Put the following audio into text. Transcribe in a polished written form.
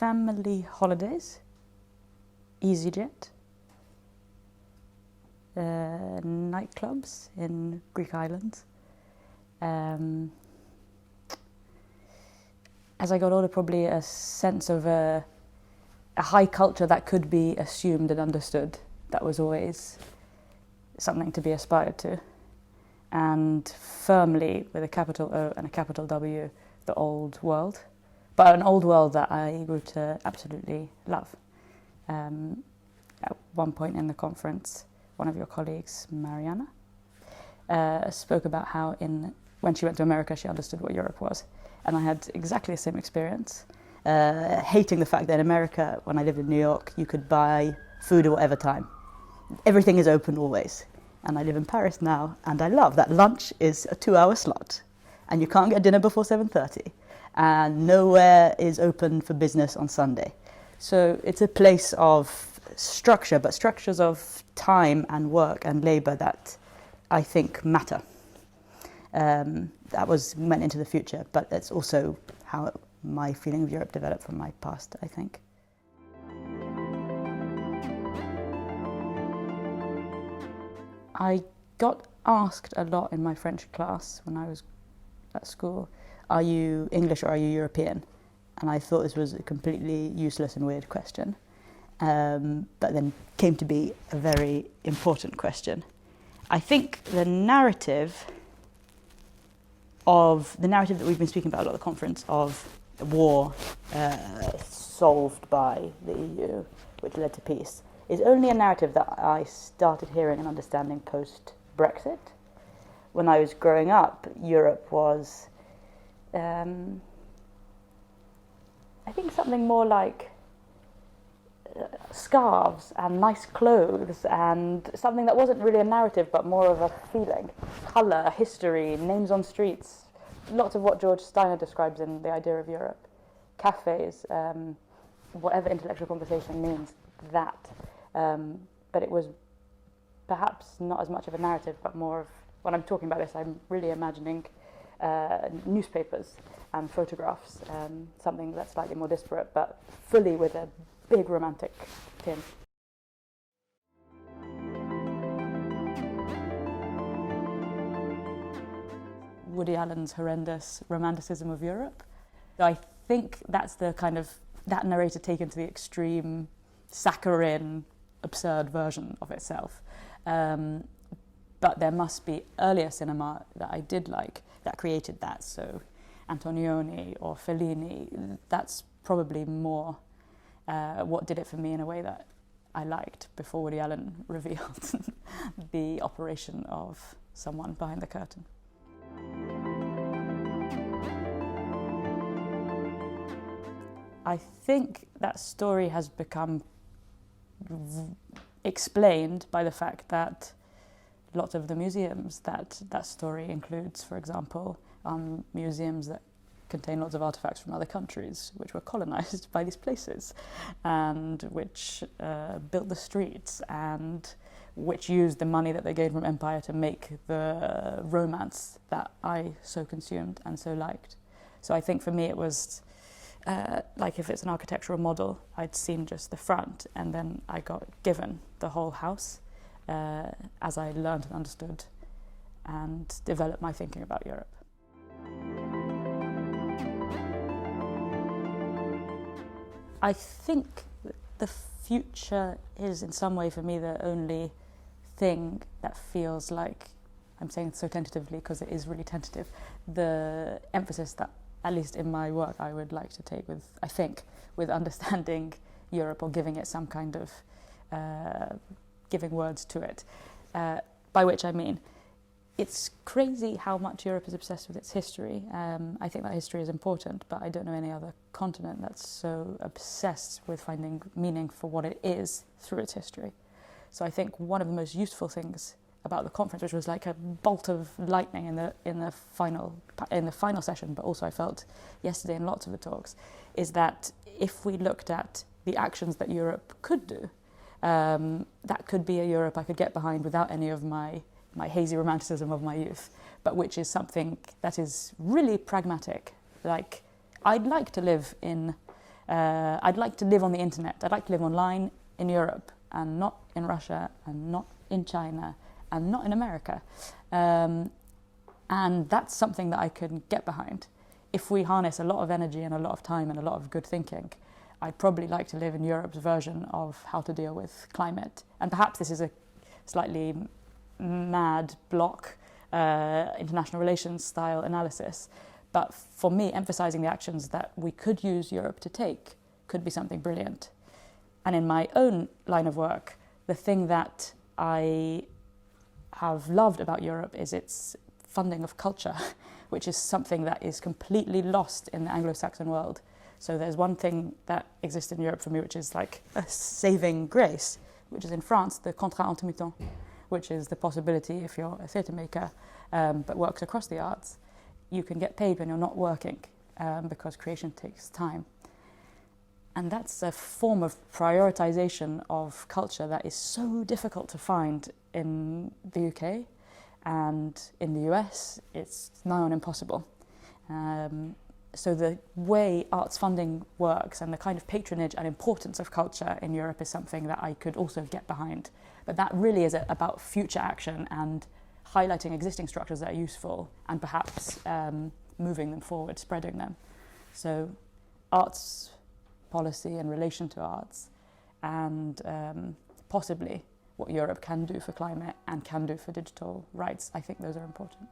family holidays, EasyJet, nightclubs in Greek islands. As I got older, probably a sense of a high culture that could be assumed and understood. That was always something to be aspired to. And firmly, with a capital O and a capital W, the old world. But an old world that I grew to absolutely love. At one point in the conference, one of your colleagues, Mariana, spoke about how when she went to America, she understood what Europe was. And I had exactly the same experience, hating the fact that in America, when I lived in New York, you could buy food at whatever time. Everything is open always. And I live in Paris now, and I love that lunch is a 2-hour slot, and you can't get dinner before 7:30, and nowhere is open for business on Sunday. So it's a place of structure, but structures of time and work and labour that I think matter. That went into the future, but that's also how my feeling of Europe developed from my past, I think. I got asked a lot in my French class when I was at school, are you English or are you European? And I thought this was a completely useless and weird question, but then came to be a very important question. I think the narrative that we've been speaking about a lot at the conference of war solved by the EU, which led to peace, is only a narrative that I started hearing and understanding post-Brexit. When I was growing up, Europe was, I think, something more like scarves and nice clothes and something that wasn't really a narrative but more of a feeling. Colour, history, names on streets, lots of what George Steiner describes in The Idea of Europe. Cafes, whatever intellectual conversation means, that. But it was perhaps not as much of a narrative, but more of, when I'm talking about this, I'm really imagining newspapers and photographs, something that's slightly more disparate, but fully with a big romantic tinge. Woody Allen's horrendous romanticism of Europe. So I think that's the kind of, that narrator taken to the extreme, saccharine, absurd version of itself. But there must be earlier cinema that I did like that created that. So Antonioni or Fellini, that's probably more what did it for me in a way that I liked before Woody Allen revealed the operation of someone behind the curtain. I think that story has become explained by the fact that lots of the museums that story includes, for example, museums that contain lots of artifacts from other countries which were colonized by these places and which built the streets and which used the money that they gained from empire to make the romance that I so consumed and so liked. So I think for me it was like if it's an architectural model, I'd seen just the front and then I got given the whole house as I learned and understood and developed my thinking about Europe. I think the future is in some way for me the only thing that feels like, I'm saying it so tentatively because it is really tentative, the emphasis that, at least in my work, I would like to take with, I think, with understanding Europe or giving it some kind of, giving words to it. By which I mean, it's crazy how much Europe is obsessed with its history. I think that history is important, but I don't know any other continent that's so obsessed with finding meaning for what it is through its history. So I think one of the most useful things about the conference, which was like a bolt of lightning in the final session, but also I felt yesterday in lots of the talks, is that if we looked at the actions that Europe could do, that could be a Europe I could get behind without any of my hazy romanticism of my youth, but which is something that is really pragmatic. Like, I'd like to live in I'd like to live on the internet. I'd like to live online in Europe and not in Russia and not in China and not in America. And that's something that I can get behind. If we harness a lot of energy and a lot of time and a lot of good thinking, I'd probably like to live in Europe's version of how to deal with climate. And perhaps this is a slightly mad block international relations style analysis. But for me, emphasizing the actions that we could use Europe to take could be something brilliant. And in my own line of work, the thing that I have loved about Europe is its funding of culture, which is something that is completely lost in the Anglo-Saxon world. So there's one thing that exists in Europe for me, which is like a saving grace, which is in France, the contrat intermittent, which is the possibility, if you're a theatre maker, but works across the arts, you can get paid when you're not working, because creation takes time. And that's a form of prioritization of culture that is so difficult to find in the UK, and in the US, it's nigh on impossible. So the way arts funding works and the kind of patronage and importance of culture in Europe is something that I could also get behind. But that really is about future action and highlighting existing structures that are useful and perhaps moving them forward, spreading them. So arts policy in relation to arts and possibly what Europe can do for climate and can do for digital rights, I think those are important.